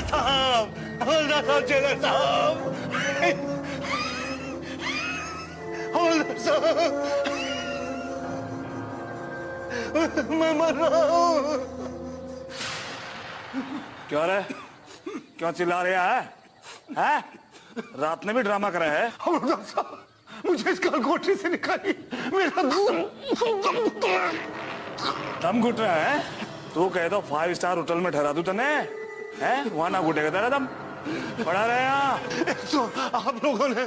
साहब, जेलर साहब, हवलदार साहब, मैं मर रहा हूँ। क्या रे? क्यों चिल्ला रहे हैं? हैं? रात में भी ड्रामा कर रहे हैं? हवलदार साहब, मुझे इस कोठरी से निकालिए, मेरा दम घुट रहा है? तू कह दो 5 स्टार होटल में ठहरा दूं तने, हैं? वहां ना घुटेगा तेरा दम। पड़ा रहे यहाँ। तो आप लोगों ने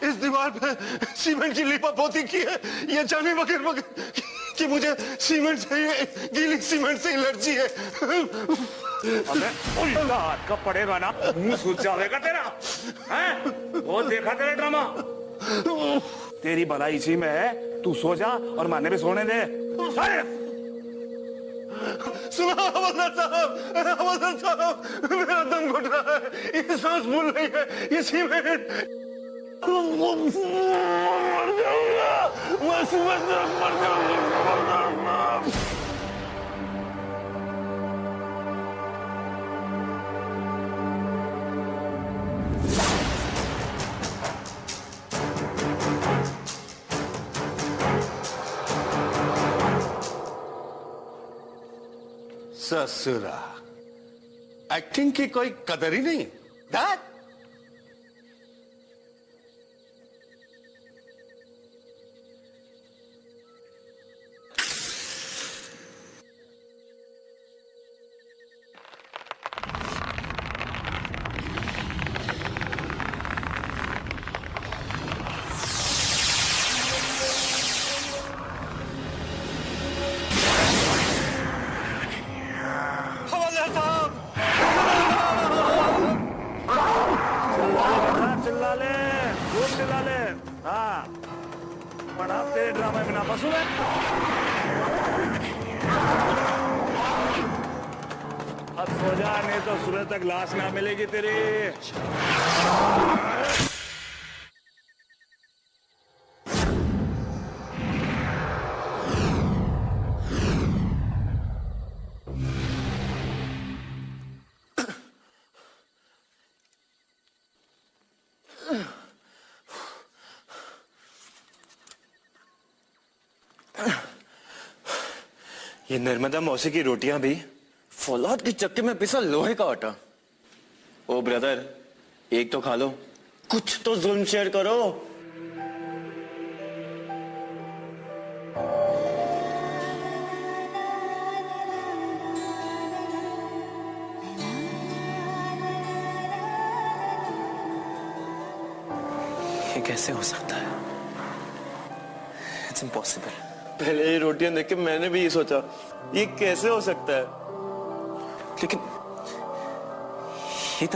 इस दीवार पे सीमेंट की लीपापोती की है, ये जाने बगैर कि मुझे सीमेंट से, गीली सीमेंट से एलर्जी है। अबे उल्टा हाथ का पड़ेगा ना, मुंह सूज जाएगा तेरा, हैं? बहुत देखा तेरा ड्रामा। तेरी भलाई इसी में है, तू सो जा और माने भी सोने दे। सुना हवलदार साहब, मेरा दम घुट रहा है, ये सांस फूल रही है, ये सीमेंट, मर जाऊंगा, मर जाऊंगा। ससुरा, एक्टिंग की कोई कदर ही नहीं। दैट चिल्ला ले। हाँ, पर आप तेरे ड्रामे में ना फंसू मैं। अब सो जा, नहीं तो सुबह तक लाश ना मिलेगी तेरी। ये नर्मदा मौसी की रोटियां भी फौलाद के चक्के में पिसा लोहे का आटा। ओ ब्रदर, एक तो खा लो, कुछ तो जुल्म शेयर करो। ये कैसे हो सकता है? It's impossible. पहले ये रोटियां देख के मैंने भी ये सोचा, ये कैसे हो सकता है? लेकिन ये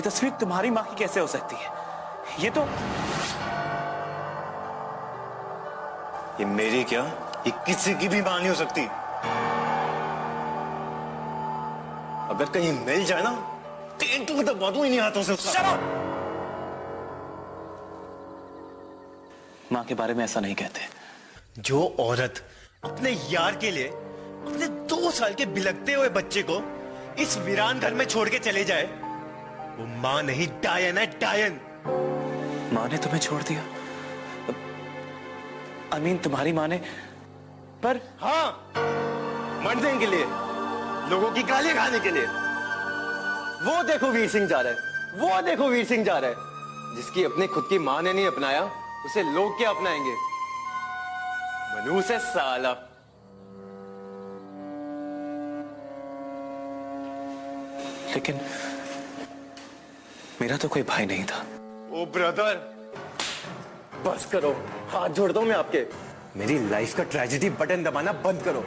तस्वीर तुम्हारी माँ की कैसे हो सकती है? ये मेरी क्या, ये किसी की भी मां नहीं हो सकती। अगर कहीं मिल जाए ना तो दबा दूं इन्हीं हाथों से। माँ के बारे में ऐसा नहीं कहते। जो औरत अपने यार के लिए अपने 2 साल के बिलखते हुए बच्चे को इस वीरान घर में छोड़ के चले जाए, वो मां नहीं, डायन है, डायन। माँ ने तुम्हें छोड़ दिया? अमीन, तुम्हारी माँ ने? पर हाँ, मरने के लिए, लोगों की गालियां खाने के लिए। वो देखो वीर सिंह जा रहा है, वो देखो वीर सिंह जा रहा है। जिसकी अपनी खुद की मां ने नहीं अपनाया, उसे लोग क्या अपनाएंगे? मनूस है साला। लेकिन मेरा तो कोई भाई नहीं था। ओ ब्रदर, बस करो, हाथ जोड़ता हूं मैं आपके। मेरी लाइफ का ट्रेजेडी बटन दबाना बंद करो।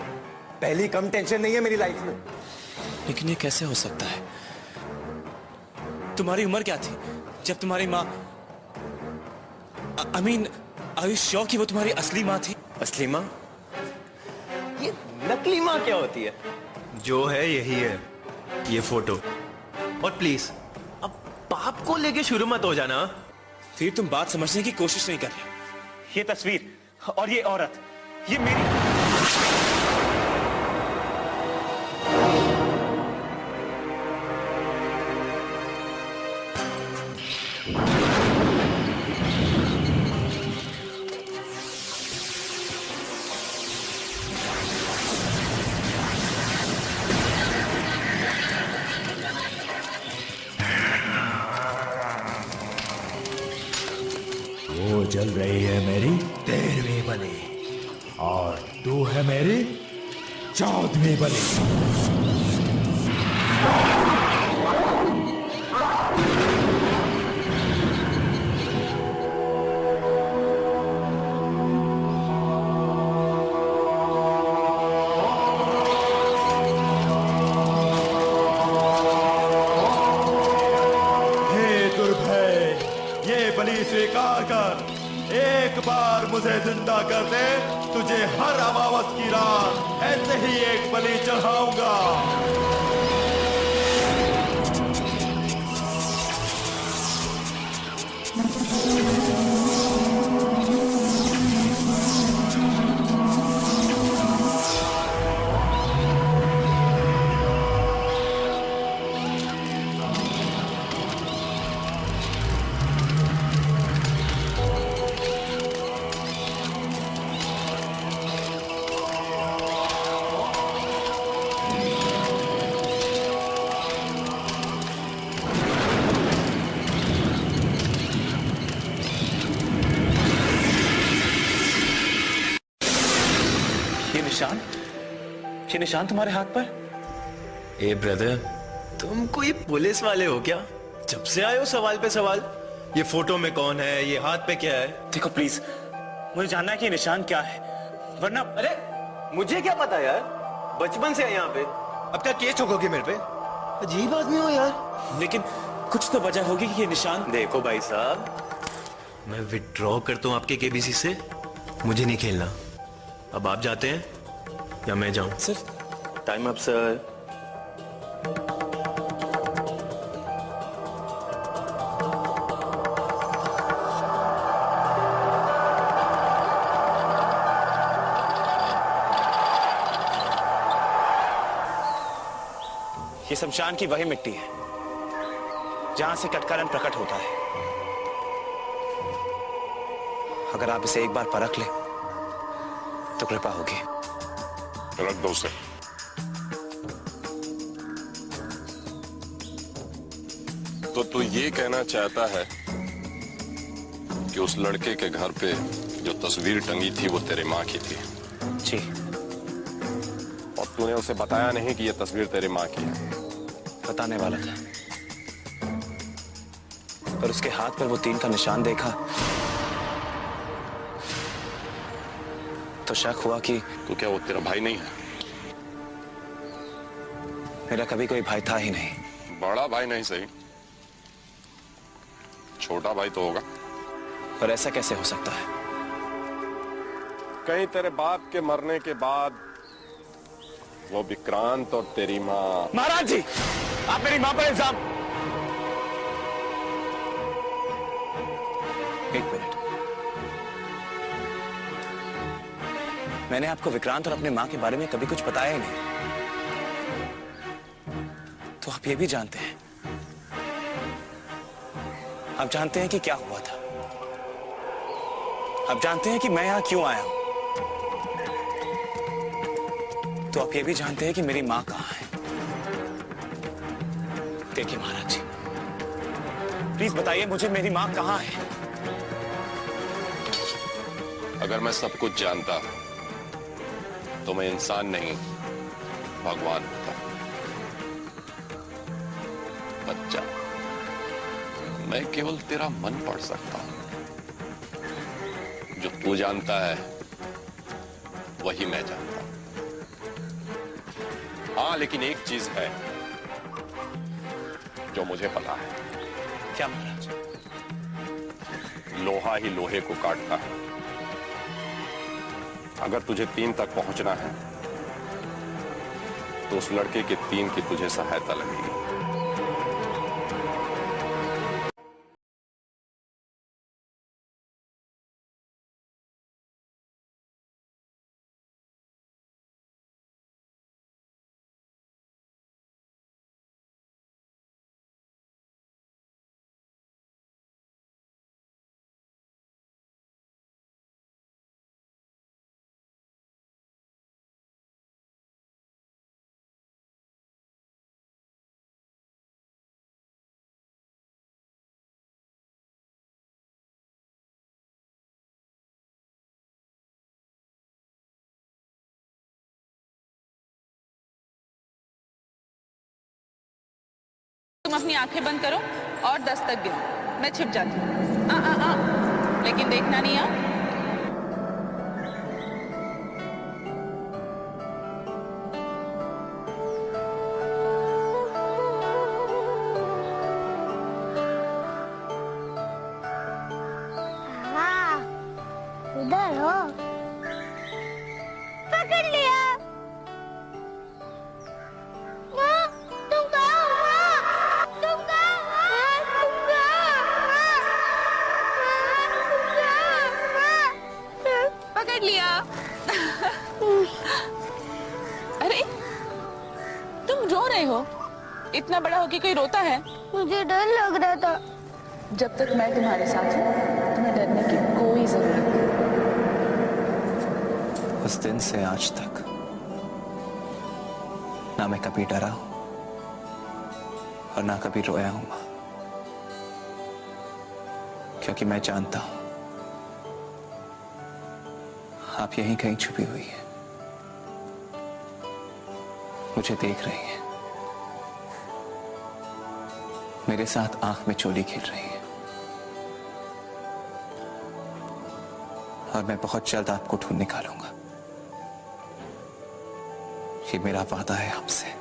पहली कम टेंशन नहीं है मेरी लाइफ में। लेकिन ये कैसे हो सकता है? तुम्हारी उम्र क्या थी जब तुम्हारी माँ अमीन, आर यू श्योर कि वो तुम्हारी असली माँ थी? असली माँ? ये नकली माँ क्या होती है? जो है यही है, ये फोटो। और प्लीज अब पाप को लेके शुरू मत हो जाना। फिर तुम बात समझने की कोशिश नहीं कर रहे। ये तस्वीर और ये औरत, ये मेरी। वो चल रही है मेरी 13वीं बलि और तू है मेरी 14वीं बलि। ये बलि स्वीकार कर, एक बार मुझे जिंदा कर दे, तुझे हर अमावस की रात ऐसे ही एक बलि चढ़ाऊंगा। ये निशान तुम्हारे हाथ पर? ए ब्रदर, तुम कोई पुलिस वाले हो क्या? जब से आए हो सवाल पे सवाल। ये फोटो में कौन है, ये हाथ पे क्या है? देखो प्लीज, मुझे जानना है कि ये निशान क्या है, वरना। अरे मुझे क्या पता यार, बचपन से है यहाँ पे। अब क्या केस ठोकोगे मेरे पे? अजीब आदमी हो यार। लेकिन कुछ तो वजह होगी कि ये निशान। देखो भाई साहब, मैं विड्रॉ करता हूँ आपके केबीसी से, मुझे नहीं खेलना। अब आप जाते हैं या मैं जाऊं? सिर्फ टाइम अप सर। ये शमशान की वही मिट्टी है जहां से कटकारन प्रकट होता है। अगर आप इसे एक बार परख ले तो कृपा होगी। रख दो उसे। तो तू ये कहना चाहता है कि उस लड़के के घर पे जो तस्वीर टंगी थी वो तेरे माँ की थी? जी। और तूने उसे बताया नहीं कि ये तस्वीर तेरी माँ की है? बताने वाला था, पर उसके हाथ पर वो तीर का निशान देखा तो शक हुआ कि तो क्या वो तेरा भाई नहीं है? मेरा कभी कोई भाई था ही नहीं। बड़ा भाई नहीं सही, छोटा भाई तो होगा। पर ऐसा कैसे हो सकता है? कहीं तेरे बाप के मरने के बाद वो विक्रांत और तेरी माँ। महाराज जी, आप मेरी मां पर इल्जाम। एक मिनट, मैंने आपको विक्रांत और अपने मां के बारे में कभी कुछ बताया ही नहीं, तो आप ये भी जानते हैं, आप जानते हैं कि क्या हुआ था, आप जानते हैं कि मैं यहां क्यों आया हूं, तो आप ये भी जानते हैं कि मेरी मां कहां है। देखिए महाराज जी, प्लीज बताइए मुझे मेरी मां कहां है। अगर मैं सब कुछ जानता तो मैं इंसान नहीं भगवान होता। बच्चा, मैं केवल तेरा मन पढ़ सकता हूं। जो तू जानता है वही मैं जानता हूं। हाँ, लेकिन एक चीज है जो मुझे पता है। क्या महाराज? लोहा ही लोहे को काटता है। अगर तुझे 3 तक पहुंचना है तो उस लड़के के 3 की तुझे सहायता लगेगी। अपनी आंखें बंद करो और 10 तक गिनो, मैं छिप जाती हूँ। लेकिन देखना नहीं है। उधर हो। पकड़ लिया। माँ, तुम कहाँ हो? माँ, तुम कहाँ हो? तुम कहाँ हो? पकड़ लिया। अरे तुम रो रहे हो? इतना बड़ा होके कोई रोता है? मुझे डर लग रहा था। जब तक मैं तुम्हारे साथ हूँ तुम्हें डरने की कोई जरूरत नहीं। उस दिन से आज तक ना मैं कभी डरा हूं और ना कभी रोया हूं मां, क्योंकि मैं जानता हूं आप यहीं कहीं छुपी हुई है, मुझे देख रही है, मेरे साथ आंख में चोली खेल रही है और मैं बहुत जल्द आपको ढूंढ निकालूंगा। ये मेरा वादा है आपसे।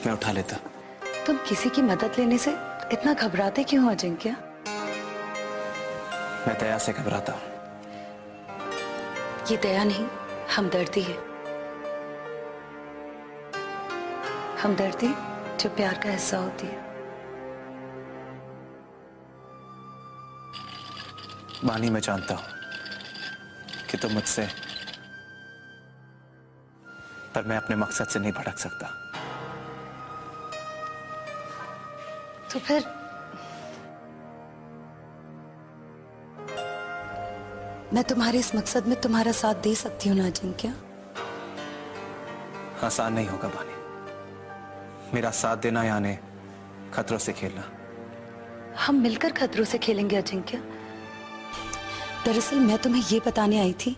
मैं उठा लेता। तुम किसी की मदद लेने से इतना घबराते क्यों हो अजिंक्य? मैं दया से घबराता हूं। ये दया नहीं, हमदर्दी है। हमदर्दी जो प्यार का हिस्सा होती है। बानी, मैं जानता हूं कि तुम मुझसे, पर मैं अपने मकसद से नहीं भटक सकता। तो फिर मैं तुम्हारे इस मकसद में तुम्हारा साथ दे सकती हूँ ना अजिंक्य? आसान नहीं होगा बानी, मेरा साथ देना यानी खतरों से खेलना। हम मिलकर खतरों से खेलेंगे अजिंक्य। दरअसल मैं तुम्हें ये बताने आई थी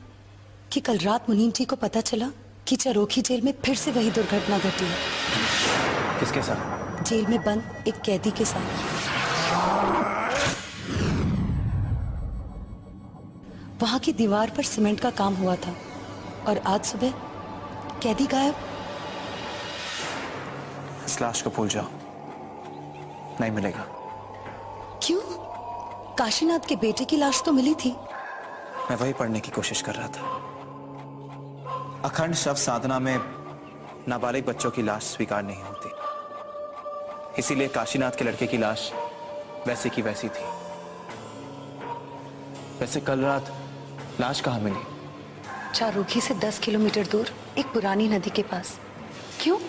कि कल रात मुनीम जी को पता चला कि चरोखी जेल में फिर से वही दुर्घटना घटी है। किसके साथ? जेल में बंद एक कैदी के साथ। वहां की दीवार पर सीमेंट का काम हुआ था और आज सुबह कैदी गायब। इस लाश को भूल जाओ, नहीं मिलेगा। क्यों? काशीनाथ के बेटे की लाश तो मिली थी। मैं वही पढ़ने की कोशिश कर रहा था। अखंड शव साधना में नाबालिग बच्चों की लाश स्वीकार नहीं होती, इसीलिए काशीनाथ के लड़के की लाश वैसी की वैसी थी। वैसे कल रात लाश कहाँ मिली? चारोखी से 10 किलोमीटर दूर एक पुरानी नदी के पास। क्यों?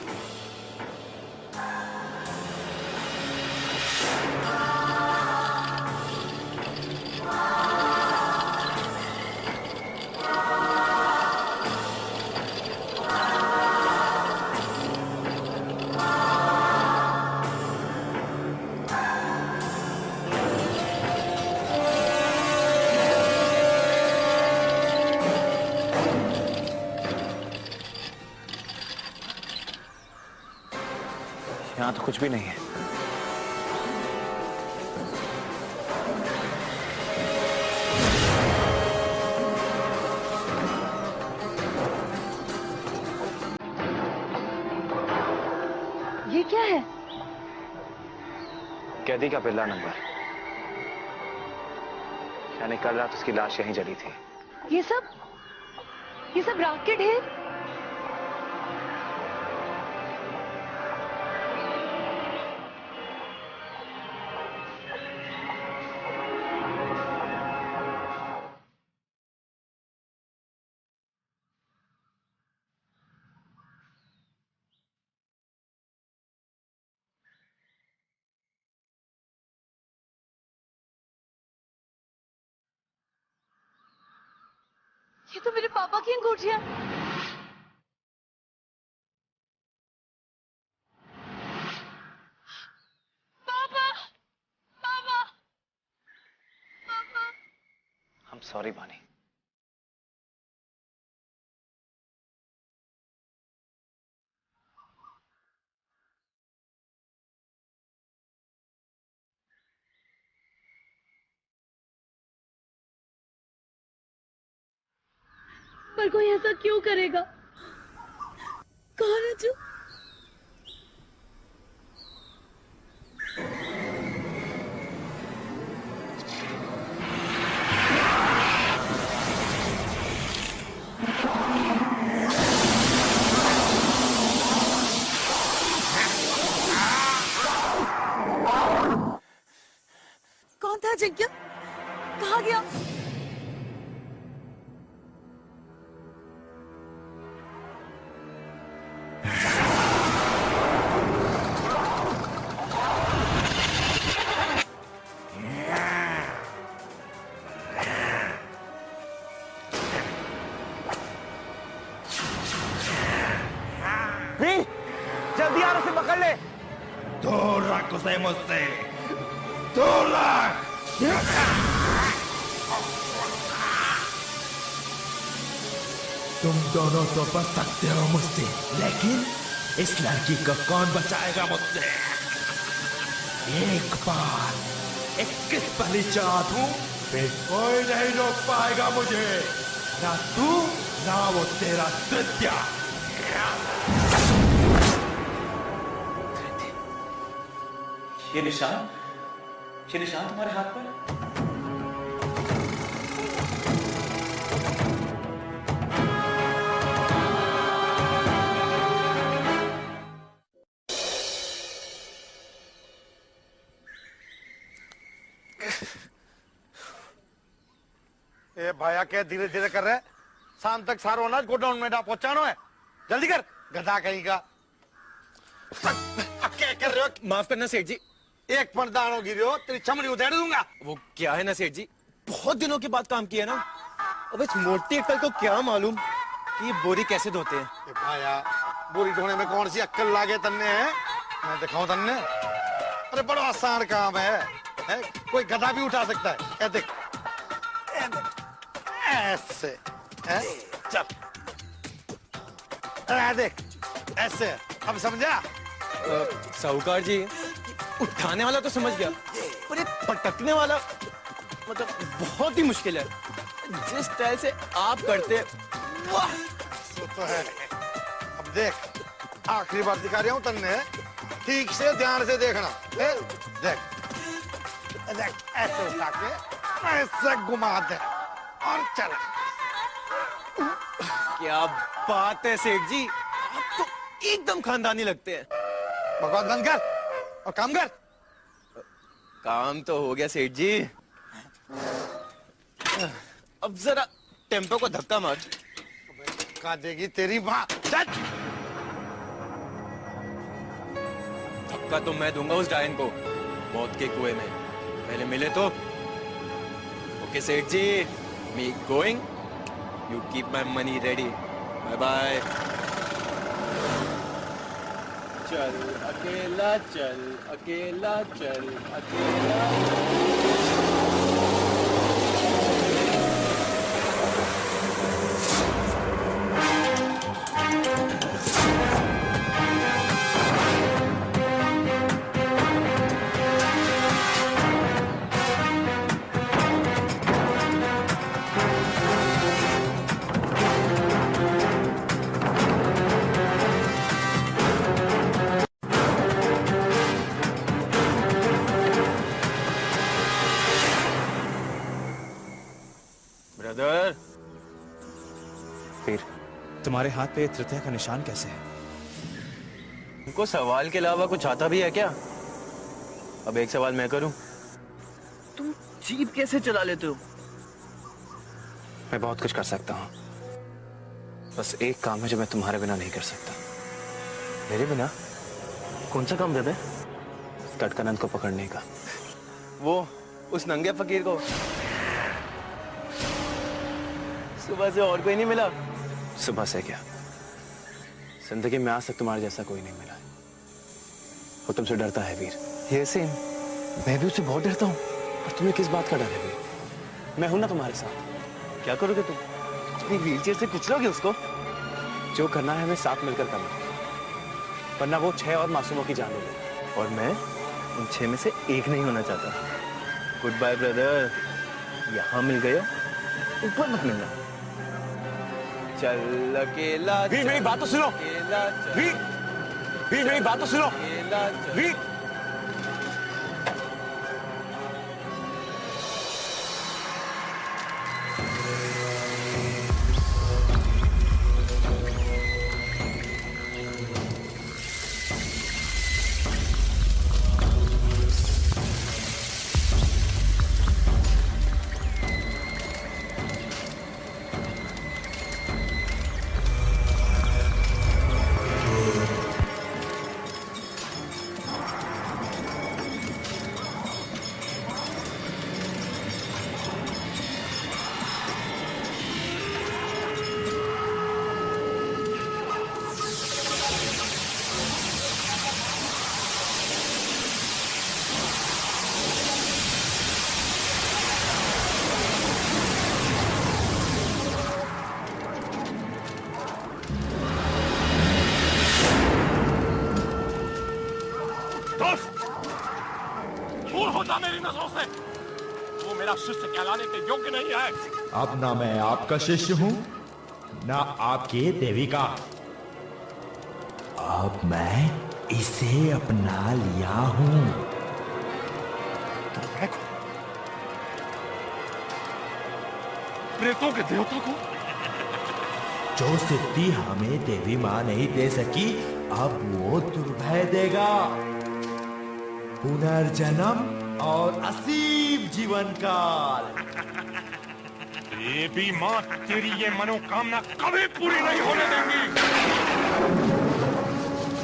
यहाँ तो कुछ भी नहीं है। ये क्या है? कैदी का बिल्ला नंबर, यानी कल रात उसकी लाश यहीं जली थी। ये सब राख के ढेर। ये तो मेरे पापा की अंगूठियां। पापा, पापा, पापा। I'm sorry, बानी। पर कोई ऐसा क्यों करेगा? कौन है तू? कौन था अजिंक्य? कहाँ गया? जल्दी यार उसे पकड़ ले। दूर रख उसे मुझसे, दूर रख। तुम दोनों तो बच सकते हो मुझसे, लेकिन इस लड़की को कौन बचाएगा मुझसे? एक बार 21 बलि चढ़ा दूं, फिर कोई नहीं रोक पाएगा मुझे, ना तू ना वो तेरा दृत्या। ये निशान तुम्हारे हाथ पर? ए भाया क्या धीरे धीरे कर रहे? शाम तक सारो अनाज गोडाउन में पहुंचाना है, जल्दी कर गधा कहीं का। क्या कर रहे हो? माफ करना सेठ जी, एक पर दानो गिरो तेरी चमड़ी उधेड़ दूंगा। वो क्या है ना सेठ जी, बहुत दिनों के बाद काम किया ना। अब इस मोटी अक्कल को क्या मालूम कि ये बोरी कैसे धोते हैं। ए भाया, बोरी धोने में कौन सी अक्कल लागे तन्ने है? मैं दिखाऊं तन्ने? अरे बड़ा आसान काम है? कोई गधा भी उठा सकता है। ए देख ऐसे है? चल देख ऐसे, अब समझा? साहूकार जी, उठाने वाला तो समझ गया, पर ये पटकने वाला मतलब बहुत ही मुश्किल है। जिस स्टाइल से आप करते, वाह! तो है। अब देख, आखिरी बार दिखा रहा हूं तन्ने, ठीक से ध्यान से देखना। देख देख ऐसे उठा के ऐसे घुमा दे और चला। क्या बात है सेठ जी, आप तो एकदम खानदानी लगते हैं। बकवास बंद कर और काम कर। काम तो हो गया सेठ जी, अब जरा टेम्पो को धक्का मार। का देगी तेरी माँ। धक्का तो मैं दूंगा उस डायन को, मौत के कुएं में। पहले मिले तो। ओके सेठ जी, me going, you keep my money ready, bye bye. चल अकेला चल, अकेला चल, अकेला। ब्रदर, फिर तुम्हारे हाथ पे तृतीया का निशान कैसे है? तुमको सवाल के अलावा कुछ आता भी है क्या? अब एक सवाल मैं करूं, तुम जीप कैसे चला लेते हो? मैं बहुत कुछ कर सकता हूँ, बस एक काम है जो मैं तुम्हारे बिना नहीं कर सकता। मेरे बिना? कौन सा काम ब्रदर? कटकानंद को पकड़ने का। वो उस नंगे फकीर को? सुबह से और कोई नहीं मिला? सुबह से क्या, जिंदगी में आज तक तुम्हारे जैसा कोई नहीं मिला। वो तुमसे डरता है वीर। ये सेम, मैं भी उससे बहुत डरता हूँ। और तुम्हें किस बात का डर है वीर? मैं हूं ना तुम्हारे साथ। क्या करोगे तुम? अपनी व्हीलचेयर से कुचलोगे उसको? जो करना है हमें साथ मिलकर करना, वरना वो 6 और मासूमों की जान ले लेगा। और मैं उन 6 में से एक नहीं होना चाहता। Goodbye brother. यहाँ मिल गए, ऊपर मत मिलना। चल अकेला वीर, मेरी बात तो सुनो। अकेला चल, वीर, वीर मेरी बात तो सुनो। अकेला चल। वीर, दूर हो जा मेरी नजरों से। वो मेरा शिष्य कहलाने के योग्य नहीं है। अब ना मैं आपका शिष्य हूं, ना आपके देवी का। अब मैं इसे अपना लिया हूं। प्रेतों के देवता को जो सिद्धि हमें देवी मां नहीं दे सकी, अब वो दुर्भय देगा। पुनर्जन्म और असीम जीवन काल। देवी मां तेरी ये मनोकामना कभी पूरी नहीं होने देंगी।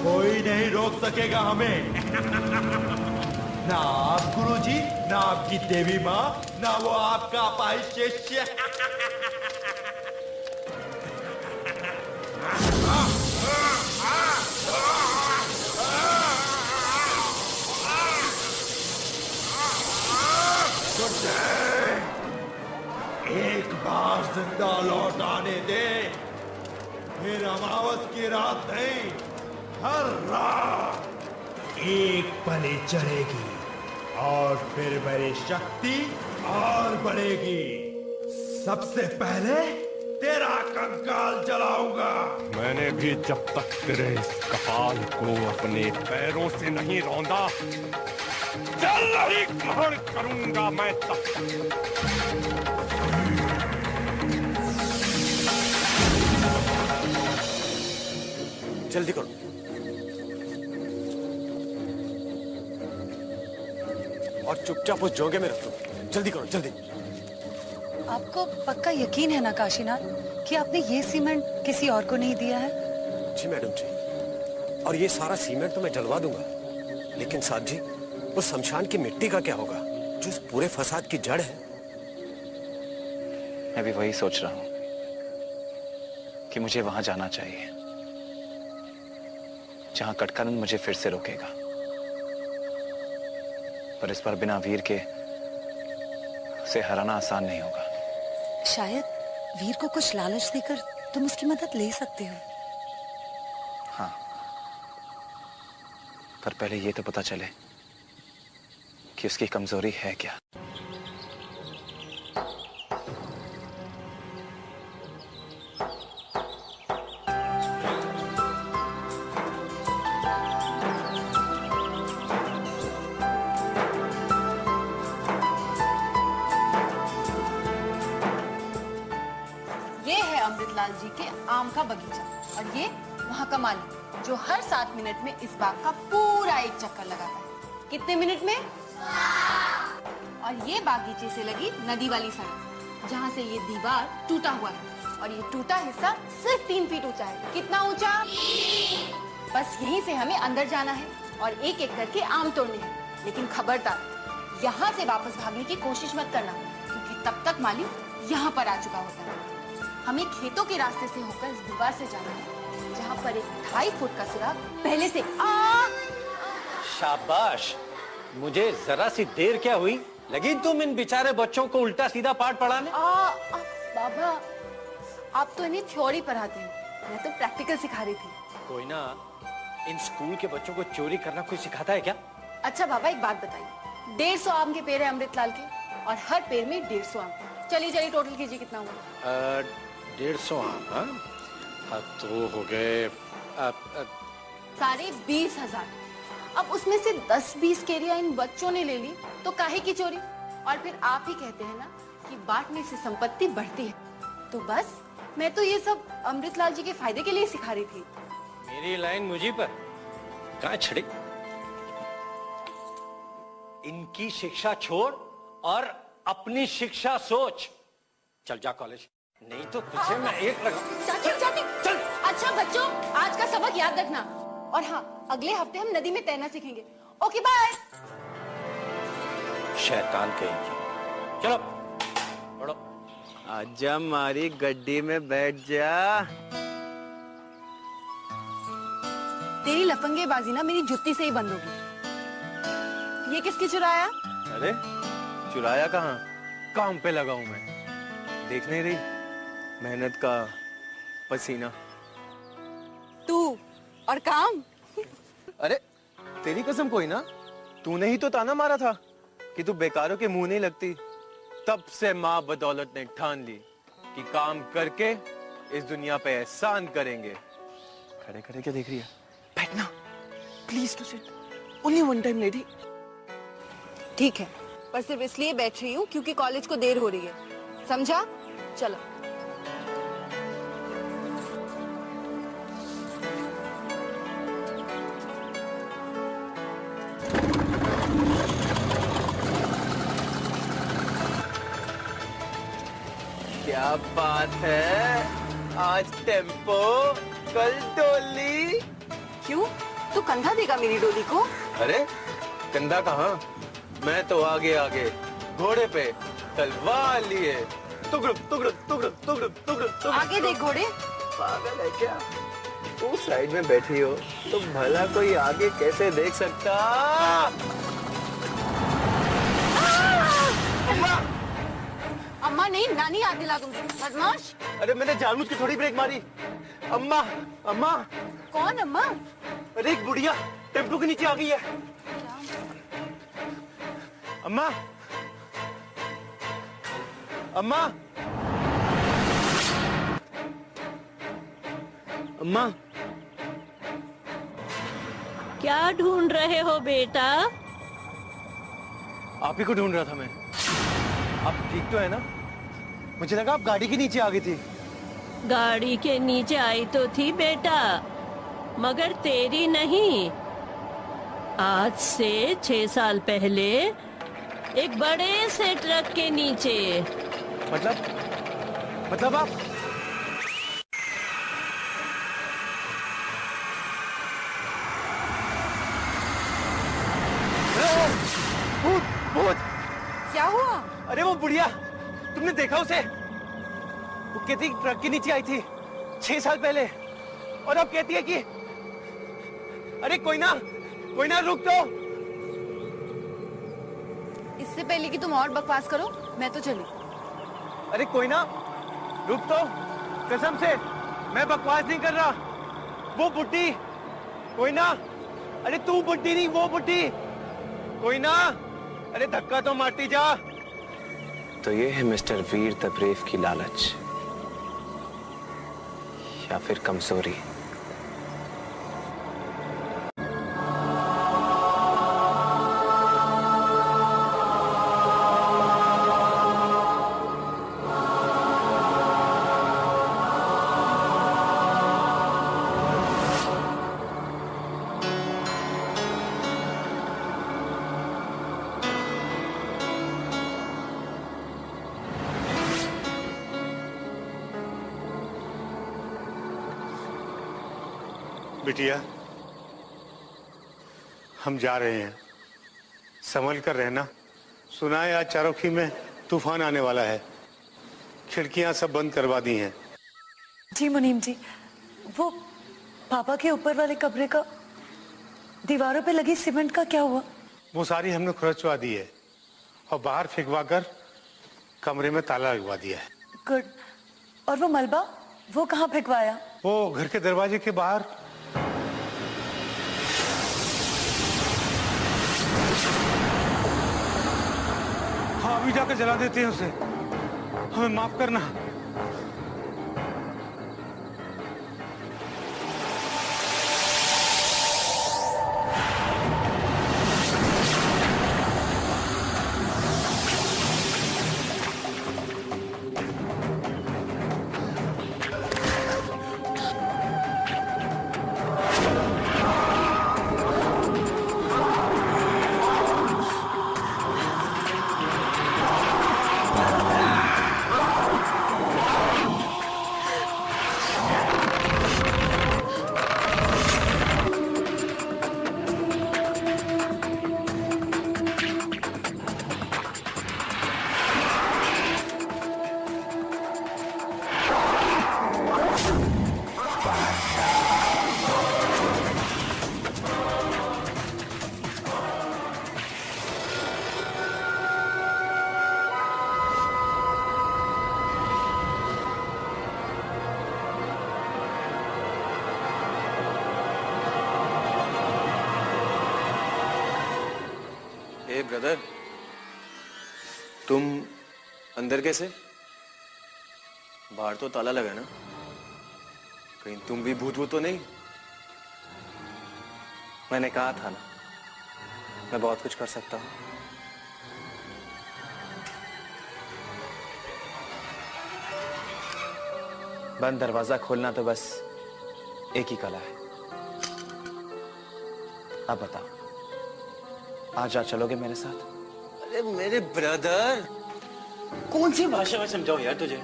कोई नहीं रोक सकेगा हमें। ना आप गुरुजी, ना आपकी देवी मां, ना वो आपका अपाहिज शिष्य। एक बार जिंदा लौट आने दे। फिर अमावस की रात नहीं, हर रात एक बलि चढ़ेगी और फिर मेरी शक्ति और बढ़ेगी। सबसे पहले तेरा कंकाल जलाऊंगा। मैंने भी जब तक तेरे इस कपाल को अपने पैरों से नहीं रौंदा, जल नहीं ग्रहण करूंगा मैं तब तक। जल्दी करो। और चुपचाप उस जोगे में रखो। जल्दी करो, जल्दी। आपको पक्का यकीन है ना काशीनाथ कि आपने ये सीमेंट किसी और को नहीं दिया है? जी मैडम जी, और ये सारा सीमेंट तो मैं जलवा दूंगा, लेकिन साहब जी उस शमशान की मिट्टी का क्या होगा जो इस पूरे फसाद की जड़ है? मैं भी वही सोच रहा हूं कि मुझे वहां जाना चाहिए जहां कटकानंद मुझे फिर से रोकेगा। पर इस बार बिना वीर के उसे हराना आसान नहीं होगा। शायद वीर को कुछ लालच देकर तुम उसकी मदद ले सकते हो। हाँ, पर पहले ये तो पता चले कि उसकी कमजोरी है क्या। ये है अमृतलाल जी के आम का बगीचा और ये वहाँ का माली जो हर 7 मिनट में इस बाग का पूरा एक चक्कर लगाता है। कितने मिनट में? और ये बागीचे से लगी नदी वाली सड़क जहाँ से ये दीवार टूटा हुआ है और ये टूटा हिस्सा सिर्फ 3 फीट ऊंचा है। कितना ऊंचा? बस यहीं से हमें अंदर जाना है और एक एक करके आम तोड़ने हैं। लेकिन खबरदार, यहाँ से वापस भागने की कोशिश मत करना क्योंकि तब तक माली यहाँ पर आ चुका होता है। हमें खेतों के रास्ते से होकर इस दीवार से जाना है, जहाँ पर एक 2.5 फुट का सुराख पहले से शाबाश, मुझे जरा सी देर क्या हुई, लगी तुम इन बेचारे बच्चों को उल्टा सीधा पाठ पढ़ाने। बाबा, आप तो इन्हें थ्योरी पढ़ाते हैं, मैं तो प्रैक्टिकल सिखा रही थी। कोई ना, इन स्कूल के बच्चों को चोरी करना कोई सिखाता है क्या? अच्छा बाबा, एक बात बताइए, 150 आम के पेड़ है अमृतलाल के, और हर पेड़ में 150 आम। चलिए चलिए टोटल कीजिए, कितना हुआ? 150 आम। हाँ, तो हो गए सारे 20,000। अब उसमें से 10-20 केरिया इन बच्चों ने ले ली, तो काहे की चोरी? और फिर आप ही कहते हैं ना कि बांटने से संपत्ति बढ़ती है। तो बस, मैं तो ये सब अमृतलाल जी के फायदे के लिए सिखा रही थी। मेरी लाइन मुझे पर कहाँ छड़ी? इनकी शिक्षा छोड़ और अपनी शिक्षा सोच। चल जा कॉलेज, नहीं तो तुझे मैं एक चाची, चल। अच्छा बच्चों, आज का सबक याद रखना, और हाँ, अगले हफ्ते हम नदी में तैरना सीखेंगे। Okay bye. शैतान कहेंगे। चलो पढ़ो। आजा हमारी गड्डी में बैठ जा। तेरी लफंगेबाजी ना मेरी जुत्ती से ही बंद होगी। ये किसकी चुराया? अरे चुराया कहाँ, काम पे लगा हूं मैं। देख नहीं रही मेहनत का पसीना? तू और काम? अरे तेरी कसम, कोई ना, तूने ही तो ताना मारा था कि तू बेकारों के मुंह नहीं लगती। तब से माँ बदौलत ने ठान ली कि काम करके इस दुनिया पे एहसान करेंगे। खड़े खड़े क्या देख रही है? बैठना please to sit, only one time lady. ठीक है, पर सिर्फ इसलिए बैठ रही हूँ क्योंकि कॉलेज को देर हो रही है, समझा? चलो। क्या बात है, आज टेम्पो कल डोली। क्यों, तू कंधा देगा मेरी डोली को? अरे कंधा कहाँ, मैं तो आगे आगे घोड़े पे तलवार लिए तुगड़ुक तुगड़ुक तुगड़ुक तुगड़ुक तुगड़ुक। आगे देख घोड़े। पागल है क्या? तू साइड में बैठी हो तो भला कोई आगे कैसे देख सकता? अम्मा नहीं, नानी याद दिला तुमसे, बदमाश। अरे मैंने जानबूझ के थोड़ी ब्रेक मारी। अम्मा, अम्मा। कौन अम्मा? अरे एक बुढ़िया टेम्पो के नीचे आ गई है। अम्मा, अम्मा, अम्मा। क्या ढूंढ रहे हो बेटा? आप ही को ढूंढ रहा था मैं। आप ठीक तो है ना? मुझे लगा आप गाड़ी के नीचे आ गई थी। गाड़ी के नीचे आई तो थी बेटा, मगर तेरी नहीं। आज से 6 साल पहले एक बड़े से ट्रक के नीचे। मतलब आप? भूत, भूत। क्या हुआ? अरे वो बुढ़िया, तुमने देखा उसे? वो कहती ट्रक के नीचे आई थी 6 साल पहले, और अब कहती है कि अरे कोई ना रुक तो। इससे पहले कि तुम और बकवास करो, मैं तो चली। अरे कोई ना रुक तो, कसम से मैं बकवास नहीं कर रहा। वो बुड्ढी, कोई ना। अरे तू बुड्ढी नहीं, वो बुड्ढी, कोई ना। अरे धक्का तो मारती जा। तो ये है मिस्टर वीर द ब्रेव की लालच, या फिर कमजोरी। बिटिया, हम जा रहे हैं, संभल कर रहना। सुना है आज चारोखी में तूफान आने वाला है, खिड़कियां सब बंद करवा दी हैं। जी मुनीम जी, वो पापा के ऊपर वाले कमरे का दीवारों पे लगी सीमेंट का क्या हुआ? वो सारी हमने खुरचवा दी है और बाहर फेंकवा कर कमरे में ताला लगवा दिया है। गुड। और वो मलबा, वो कहाँ फेंकवाया? वो घर के दरवाजे के बाहर। हाँ, अभी जाकर जला देते हैं उसे। हमें माफ करना। ए ब्रदर, तुम अंदर कैसे? बाहर तो ताला लगा ना, कहीं तुम भी भूत तो नहीं? मैंने कहा था ना, मैं बहुत कुछ कर सकता हूं। बंद दरवाजा खोलना तो बस एक ही कला है। अब बताओ, आज रात चलोगे मेरे साथ? अरे मेरे ब्रदर, कौन सी भाषा में समझाओ यार तुझे?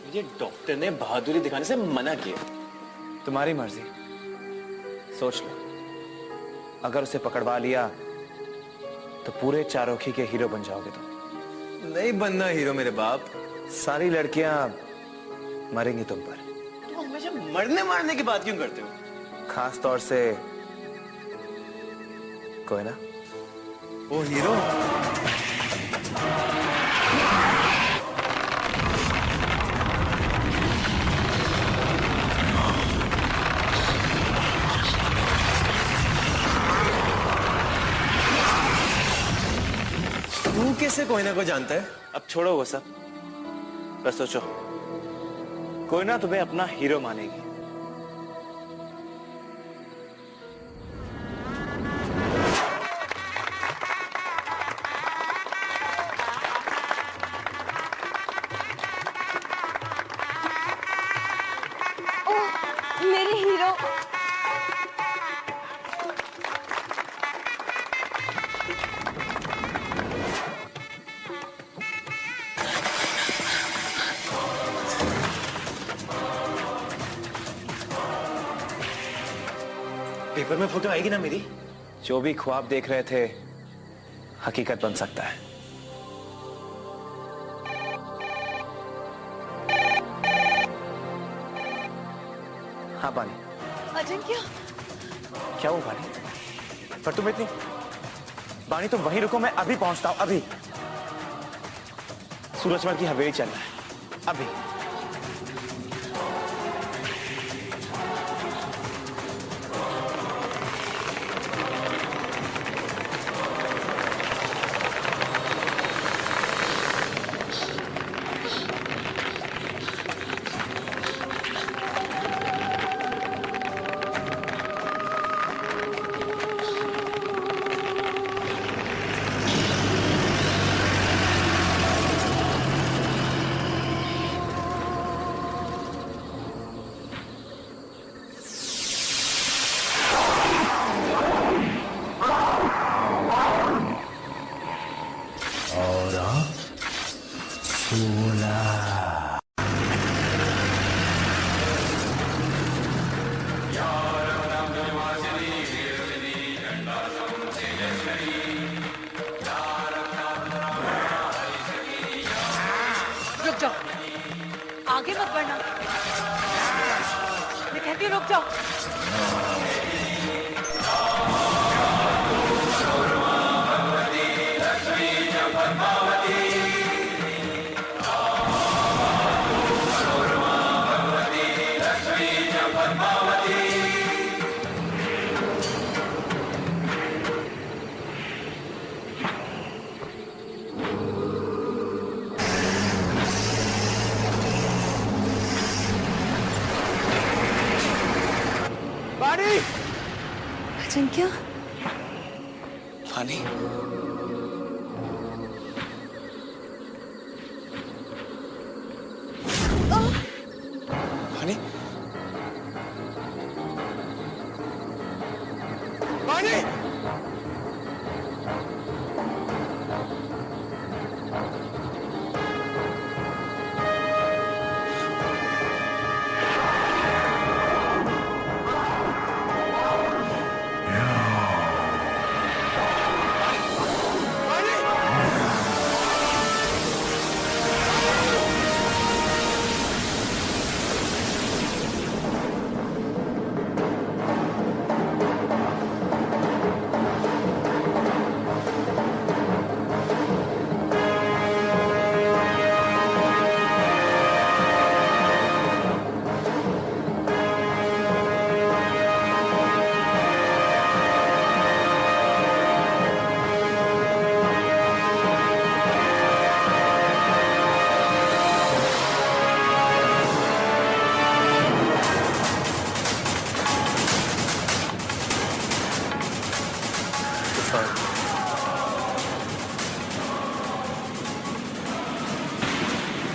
मुझे डॉक्टर ने बहादुरी दिखाने से मना किया। तुम्हारी मर्जी, सोच लो। अगर उसे पकड़वा लिया तो पूरे चारोखी के हीरो बन जाओगे तुम। नहीं बनना हीरो मेरे बाप। सारी लड़कियां मरेंगी तुम पर। तुम हमेशा मरने मारने की बात क्यों करते हो? खास तौर से कोई ना, वो हीरो। तू कैसे कोयना को जानता है? अब छोड़ो वो सब, बस सोचो, कोई ना तुम्हें अपना हीरो मानेगी। मेरे हीरो। पेपर में फोटो आएगी ना मेरी? जो भी ख्वाब देख रहे थे हकीकत बन सकता है। हाँ बानी। अजिंक्य, क्या हुआ बानी? पर तुम इतनी बानी, तुम वहीं रुको, मैं अभी पहुंचता हूं। अभी सूरजमल की हवेली चलना है, अभी। रुक जाओ, आगे मत बढ़ना। कहती हूँ रुक जाओ। अजिंक्य, पानी। पानी। पानी।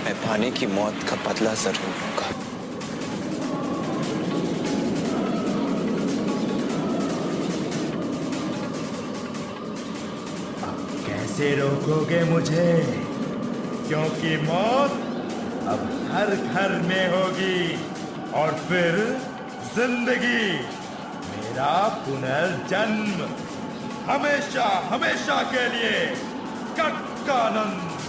मैं पानी की मौत का बदला जरूर लूंगा। कैसे रोकोगे मुझे? क्योंकि मौत अब हर घर में होगी और फिर जिंदगी, मेरा पुनर्जन्म, हमेशा हमेशा के लिए कट्टानंद।